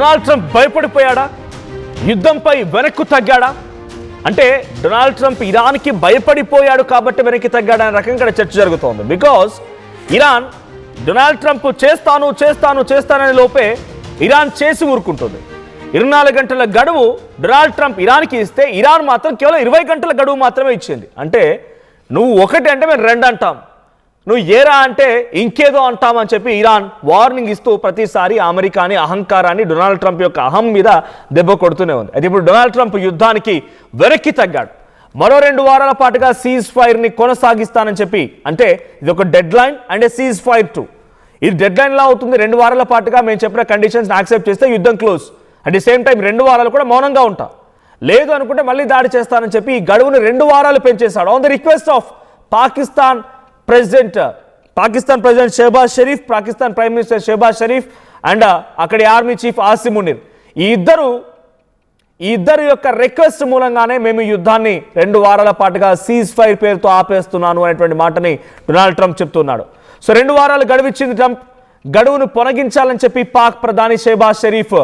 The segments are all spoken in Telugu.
Donald Trump భయపడిపోయాడా? యుద్ధంపై వెనక్కు తగ్గాడా? అంటే డొనాల్డ్ ట్రంప్ ఇరాన్కి భయపడిపోయాడు కాబట్టి వెనక్కి తగ్గాడా అనే రకంగా చర్చ జరుగుతోంది. బికాస్ ఇరాన్ డొనాల్డ్ ట్రంప్ చేస్తాననే లోపే ఇరాన్ చేసి ఊరుకుంటుంది. 24 గంటల గడువు డొనాల్డ్ ట్రంప్ ఇరాన్కి ఇస్తే ఇరాన్ మాత్రం కేవలం 20 గంటల గడువు మాత్రమే ఇచ్చింది. అంటే నువ్వు ఒకటి అంటే మేము 2 అంటాం, నువ్వు ఏరా అంటే ఇంకేదో అంటామని చెప్పి ఇరాన్ వార్నింగ్ ఇస్తూ ప్రతిసారి అమెరికాని అహంకారాన్ని డొనాల్డ్ ట్రంప్ యొక్క అహం మీద దెబ్బ కొడుతూనే ఉంది. అయితే ఇప్పుడు డొనాల్డ్ ట్రంప్ యుద్ధానికి వెనక్కి తగ్గాడు. మరో 2 వారాల పాటుగా సీజ్ ఫైర్ని కొనసాగిస్తానని చెప్పి, అంటే ఇది ఒక dead line and cease fire 2. ఇది డెడ్ లైన్ లా అవుతుంది. 2 వారాల పాటుగా మేము చెప్పిన కండిషన్స్ యాక్సెప్ట్ చేస్తే యుద్ధం close. At the same time 2 వారాలు కూడా మౌనంగా ఉంటా, లేదు అనుకుంటే మళ్ళీ దాడి చేస్తానని చెప్పి ఈ గడువును 2 వారాలు పెంచేశాడు. On the request of Pakistan president Shehbaz Sharif, Pakistan prime minister Shehbaz Sharif and అక్కడి ఆర్మీ చీఫ్ ఆసిమ్ మునీర్, ఈ ఇద్దరు యొక్క రిక్వెస్ట్ మూలంగానే మేము యుద్ధాన్ని 2 వారాల పాటుగా సీజ్ ఫైర్ పేరుతో ఆపేస్తున్నాను అనేటువంటి మాటని డొనాల్డ్ ట్రంప్ చెప్తున్నాడు. సో 2 వారాలు గడువిచ్చింది ట్రంప్. గడువును పొనగించాలని చెప్పి పాక్ ప్రధాని షెహబాజ్ షరీఫ్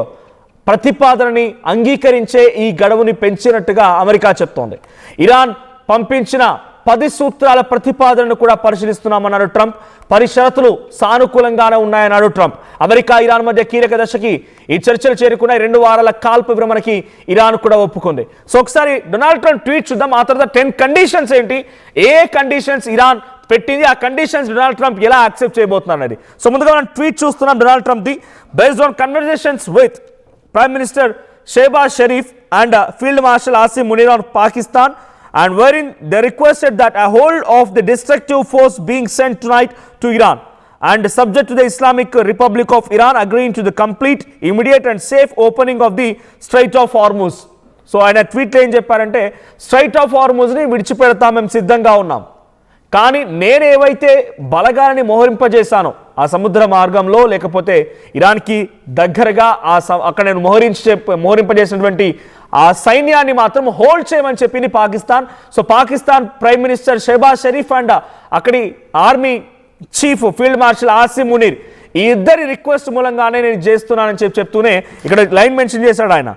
ప్రతిపాదనని అంగీకరించే ఈ గడువుని పెంచినట్టుగా అమెరికా చెప్తోంది. ఇరాన్ పంపించిన 10 సూత్రాల ప్రతిపాదనను కూడా పరిశీలిస్తున్నామన్నాడు ట్రంప్. పరిషరతులు సానుకూలంగానే ఉన్నాయన్నాడు ట్రంప్. అమెరికా ఇరాన్ మధ్య కీలక దశకి ఈ చర్చలు చేరుకున్నాయి. 2 వారాల కాల్పు విరమణకి ఇరాన్ కూడా ఒప్పుకుంది. సో ఒకసారి డొనాల్డ్ ట్రంప్ ట్వీట్ చూద్దాం. ఆ తర్వాత 10 కండిషన్స్ ఏంటి, ఏ కండిషన్స్ ఇరాన్ పెట్టింది, ఆ కండిషన్స్ డొనాల్డ్ ట్రంప్ ఎలా యాక్సెప్ట్ చేయబోతున్నారు అనేది. సో ముందుగా మనం ట్వీట్ చూస్తున్నాం Donald Trump the. Based on conversations with Prime Minister Shehbaz Sharif and Field Marshal Asim Munir of Pakistan, and wherein they requested that a hold of the destructive force being sent tonight to Iran and subject to the Islamic Republic of Iran agreeing to the complete, immediate and safe opening of the Strait of Hormuz. So ఆయన ట్వీట్లో ఏం చెప్పారంటే, స్ట్రైట్ ఆఫ్ హార్ముజ్ని విడిచిపెడతాం, మేము సిద్ధంగా ఉన్నాం, కానీ నేను ఏవైతే బలగాలని మోహరింపజేశానో ఆ సముద్ర మార్గంలో లేకపోతే ఇరాన్కి దగ్గరగా అక్కడ నేను మోహరింపజేసినటువంటి ఆ సైన్యాన్ని మాత్రం హోల్డ్ చేయమని చెప్పింది Pakistan. So Pakistan prime minister Shehbaz Sharif and అక్కడి army chief field marshal Asim Munir, ఈ ఇద్దరి రిక్వెస్ట్ మూలంగానే నేను చేస్తున్నానని చెప్తూనే ఇక్కడ లైన్ మెన్షన్ చేశాడు ఆయన.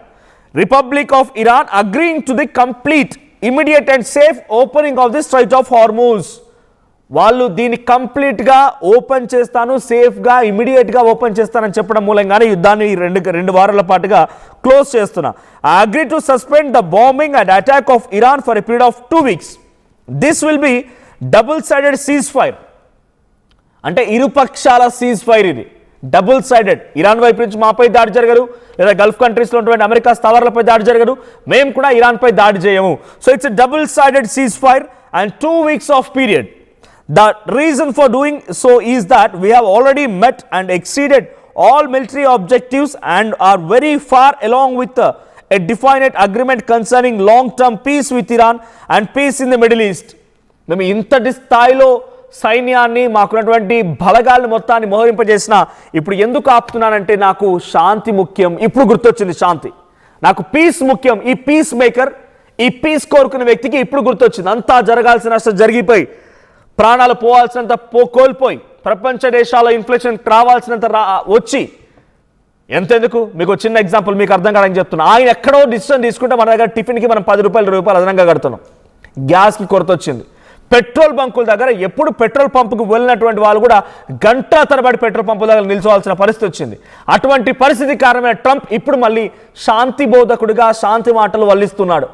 Republic of Iran agreeing to the complete, immediate and safe opening of the straight of Hormuz. వాళ్ళు దీన్ని కంప్లీట్గా ఓపెన్ చేస్తాను, సేఫ్గా ఇమీడియట్గా ఓపెన్ చేస్తానని చెప్పడం మూలంగానే యుద్ధాన్ని 2 వారాల పాటుగా క్లోజ్ చేస్తున్నా. I agree to suspend the bombing and attack of Iran for a period of 2 weeks. This will be double sided cease fire. అంటే ఇరుపక్షాల సీజ్ ఫైర్ ఇది, డబుల్ సైడెడ్. ఇరాన్ వైపు నుంచి మాపై దాడి జరగదు, లేదా గల్ఫ్ కంట్రీస్లో ఉన్నటువంటి అమెరికా స్థావరాలపై దాడి జరగదు, మేము కూడా ఇరాన్పై దాడి చేయము. So it's a double sided cease fire and 2 weeks of period. The reason for doing so is that we have already met and exceeded all military objectives and are very far along with a definite agreement concerning long-term peace with Iran and peace in the Middle East. మేము ఇంతటి స్థాయిలో సైన్యాన్ని మాకున్నటువంటి బలగాలను మొత్తాన్ని మోహరింపజేసిన ఇప్పుడు ఎందుకు ఆపుతున్నానంటే నాకు శాంతి ముఖ్యం. ఇప్పుడు గుర్తొచ్చింది శాంతి, నాకు పీస్ ముఖ్యం. ఈ పీస్ మేకర్, ఈ పీస్ కోరుకునే వ్యక్తికి ఇప్పుడు గుర్తొచ్చింది. అంతా జరగాల్సిన నష్టం జరిగిపోయి, ప్రాణాలు పోవాల్సినంత కోల్పోయి, ప్రపంచ దేశాల్లో ఇన్ఫ్లేషన్ రావాల్సినంత వచ్చి, ఎంతెందుకు మీకు చిన్న ఎగ్జాంపుల్ మీకు అర్థం కాదని చెప్తున్నా. ఆయన ఎక్కడో డిసిషన్ తీసుకుంటే మన దగ్గర టిఫిన్కి మనం 10 రూపాయలు అదనంగా కడుతున్నాం. గ్యాస్కి కొరత వచ్చింది. పెట్రోల్ బంకుల దగ్గర ఎప్పుడు పెట్రోల్ పంపుకు వెళ్ళినటువంటి వాళ్ళు కూడా గంటల తరబడి పెట్రోల్ పంపుల దగ్గర నిల్చోవాల్సిన పరిస్థితి వచ్చింది. అటువంటి పరిస్థితి కారణమైన ట్రంప్ ఇప్పుడు మళ్ళీ శాంతి బోధకుడిగా శాంతి మాటలు వల్లిస్తున్నాడు.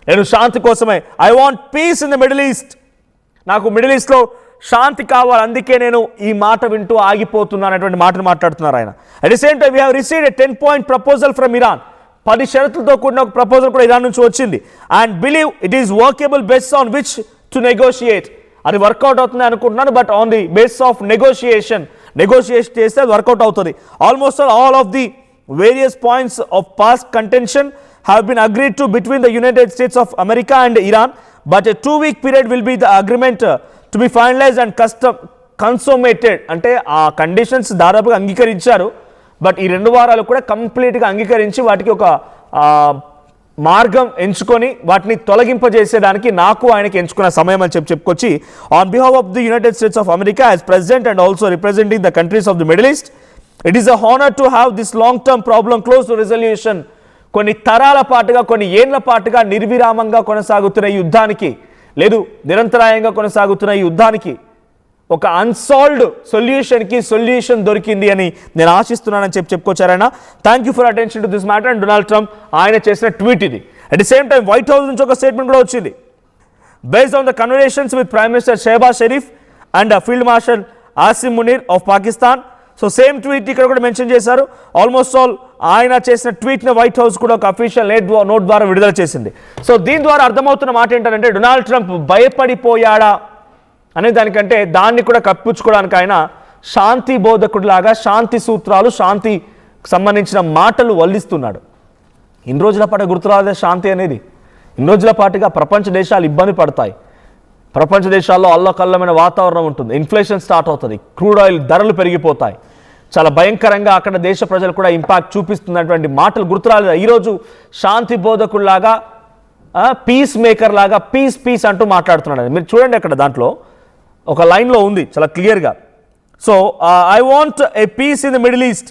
నేను శాంతి కోసమే, I want peace in the Middle east, నాకు మిడిల్ ఈస్ట్లో శాంతి కావాలి, అందుకే నేను ఈ మాట వింటూ ఆగిపోతున్నాను అనేటువంటి మాటను మాట్లాడుతున్నారు ఆయన. At the same time we have received a 10-point proposal from Iran. 10 షరతులతో కూడిన ఒక ప్రపోజల్ కూడా ఇరాన్ నుంచి వచ్చింది. And believe it is workable based on which to negotiate. అది వర్కౌట్ అవుతుంది అనుకుంటున్నాను, but on the base of negotiation చేస్తే అది వర్కౌట్ అవుతుంది. Almost all of the various points of past contention have been agreed to between the United States of America and Iran. But a 2-week period will be the agreement to be finalized and consummated. అంటే ఆ కండిషన్స్ దాదాపుగా అంగీకరించారు, బట్ ఈ 2 వారాలు కూడా కంప్లీట్గా అంగీకరించి వాటికి ఒక మార్గం ఎంచుకొని వాటిని తొలగింపజేసేదానికి నాకు ఆయనకి ఎంచుకున్న సమయం అని చెప్పుకొచ్చి, on behalf of the United States of America as president and also representing the countries of the Middle East, it is a honour to have this long term problem close to resolution. కొన్ని తరాల పాటుగా, కొన్ని ఏండ్ల పాటుగా నిర్విరామంగా కొనసాగుతున్న ఈ యుద్ధానికి, లేదు నిరంతరాయంగా కొనసాగుతున్న ఈ యుద్ధానికి ఒక అన్సాల్వ్డ్ సొల్యూషన్ దొరికింది అని నేను ఆశిస్తున్నానని చెప్పుకొచ్చారైనా. Thank you for attention to this matter. And Donald Trump ఆయన చేసిన ట్వీట్ ఇది. At the same time White House నుంచి ఒక స్టేట్మెంట్ కూడా వచ్చింది. Based on the conversations with prime minister Shehbaz Sharif and field marshal Asim Munir of Pakistan. So same tweet ఇక్కడ కూడా మెన్షన్ చేశారు. ఆల్మోస్ట్ ఆల్ ఆయన చేసిన ట్వీట్ని వైట్ హౌస్ కూడా ఒక అఫీషియల్ నోట్ ద్వారా విడుదల చేసింది. సో దీని ద్వారా అర్థమవుతున్న మాట ఏంటంటే డొనాల్డ్ ట్రంప్ భయపడిపోయాడా అనే దానికంటే దాన్ని కూడా కప్పించుకోవడానికి ఆయన శాంతి బోధకుడిలాగా శాంతి సూత్రాలు, శాంతికి సంబంధించిన మాటలు వల్లిస్తున్నాడు. ఇన్ని రోజుల పాటు గుర్తురాదే శాంతి అనేది. ఇన్ని రోజుల పాటుగా ప్రపంచ దేశాలు ఇబ్బంది పడతాయి. ప్రపంచ దేశాల్లో అల్లకల్లమైన వాతావరణం ఉంటుంది. ఇన్ఫ్లేషన్ స్టార్ట్ అవుతుంది. క్రూడ్ ఆయిల్ ధరలు పెరిగిపోతాయి. చాలా భయంకరంగా అక్కడ దేశ ప్రజలు కూడా ఇంపాక్ట్ చూపిస్తున్నటువంటి మాటలు గుర్తురాలేదు. ఈరోజు శాంతి బోధకుల్లాగా, పీస్ మేకర్ లాగా పీస్ అంటూ మాట్లాడుతున్నాడు. మీరు చూడండి అక్కడ దాంట్లో ఒక లైన్లో ఉంది చాలా క్లియర్గా. So I want a peace in the Middle East.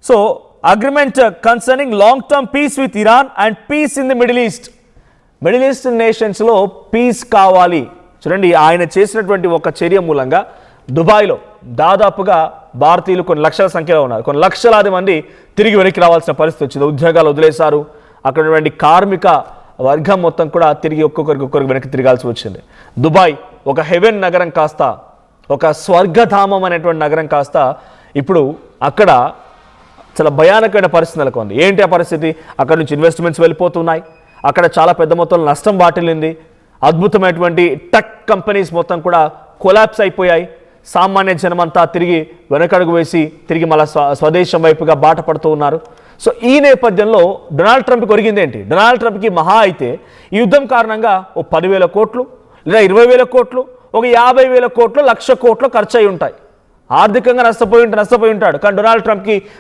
So agreement concerning long term peace with Iran and peace in the Middle East. Middle East నేషన్స్లో పీస్ కావాలి. చూడండి, ఆయన చేసినటువంటి ఒక చర్య మూలంగా దుబాయ్లో దాదాపుగా భారతీయులు కొన్ని లక్షల సంఖ్యలో ఉన్నారు. కొన్ని లక్షలాది మంది తిరిగి వెనక్కి రావాల్సిన పరిస్థితి వచ్చింది. ఉద్యోగాలు వదిలేశారు. అక్కడ ఉన్నటువంటి కార్మిక వర్గం మొత్తం కూడా తిరిగి ఒక్కొక్కరికి వెనక్కి తిరగాల్సి వచ్చింది. దుబాయ్ ఒక హెవెన్ నగరం కాస్త ఒక స్వర్గధామం అనేటువంటి నగరం కాస్త ఇప్పుడు అక్కడ చాలా భయానకమైన పరిస్థితి నెలకొంది. ఏంటి ఆ పరిస్థితి? అక్కడ నుంచి ఇన్వెస్ట్మెంట్స్ వెళ్ళిపోతున్నాయి. అక్కడ చాలా పెద్ద మొత్తంలో నష్టం వాటిల్లింది. అద్భుతమైనటువంటి టెక్ కంపెనీస్ మొత్తం కూడా కొలాప్స్ అయిపోయాయి. సామాన్య జనమంతా తిరిగి వెనకడుగు వేసి తిరిగి మళ్ళీ స్వదేశం వైపుగా బాట పడుతూ ఉన్నారు. సో ఈ నేపథ్యంలో డొనాల్డ్ ట్రంప్కి ఒరిగింది ఏంటి? డొనాల్డ్ ట్రంప్కి మహా అయితే ఈ యుద్ధం కారణంగా ఓ 10,000 కోట్లు లేదా 20,000 కోట్లు, ఒక 50,000 కోట్లు, 1,00,000 కోట్లు ఖర్చు అయి ఉంటాయి. ఆర్థికంగా నష్టపోయి ఉంటాడు. కానీ డొనాల్డ్ ట్రంప్కి